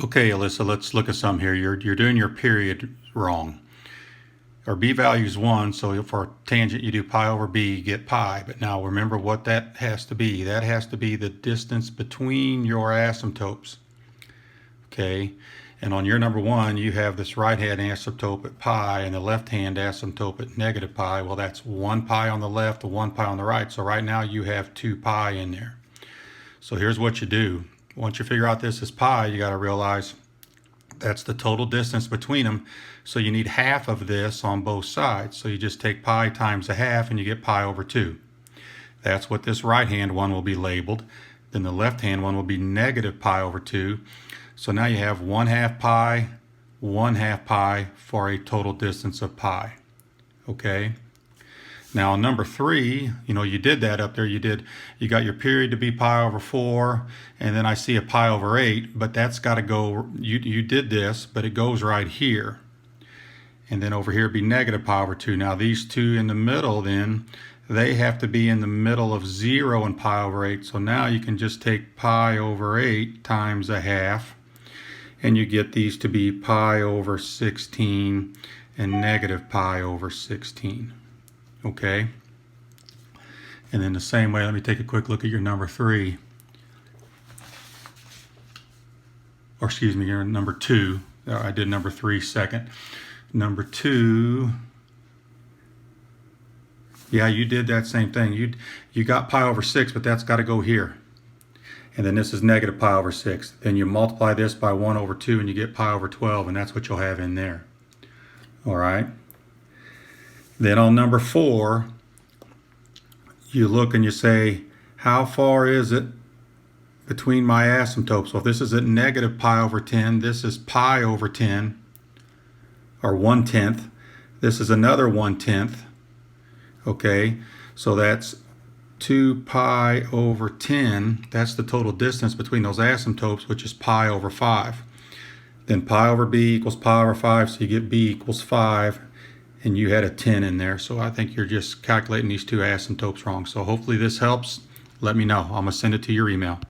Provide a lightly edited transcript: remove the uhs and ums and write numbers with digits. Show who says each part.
Speaker 1: Okay, Alyssa, let's look at some here. You're doing your period wrong. Our b value is 1, so for tangent you do pi over b, you get pi. But now remember what that has to be. That has to be the distance between your asymptotes. Okay, and on your number 1, you have this right-hand asymptote at pi and the left-hand asymptote at negative pi. Well, that's 1 pi on the left and 1 pi on the right. So right now you have 2 pi in there. So here's what you do. Once you figure out this is pi, you got to realize that's the total distance between them. So you need half of this on both sides. So you just take pi times a half and you get pi over 2. That's what this right-hand one will be labeled. Then the left-hand one will be negative pi over 2. So now you have 1/2 pi, 1/2 pi for a total distance of pi. Okay? Now on number 3, you did that up there. You got your period to be pi over 4, and then I see a pi over 8, but that's got to go, you did this, but it goes right here. And then over here be negative pi over 2. Now these two in the middle then, they have to be in the middle of 0 and pi over 8. So now you can just take pi over 8 times a half, and you get these to be pi over 16 and negative pi over 16. Okay, and then the same way, let me take a quick look at your number 3, or excuse me, your number 2. I did number 3 second. Number 2, yeah, you did that same thing. You got pi over 6, but that's got to go here. And then this is negative pi over 6. Then you multiply this by 1 over 2 and you get pi over 12, and that's what you'll have in there. All right. Then on number 4, you look and you say, how far is it between my asymptotes? So if this is at negative pi over 10, this is pi over 10, or 1/10. This is another 1/10. Okay, so that's 2 pi over 10. That's the total distance between those asymptotes, which is pi over 5. Then pi over b equals pi over 5, so you get b equals 5. And you had a 10 in there, so I think you're just calculating these two asymptotes wrong. So hopefully this helps. Let me know. I'm going to send it to your email.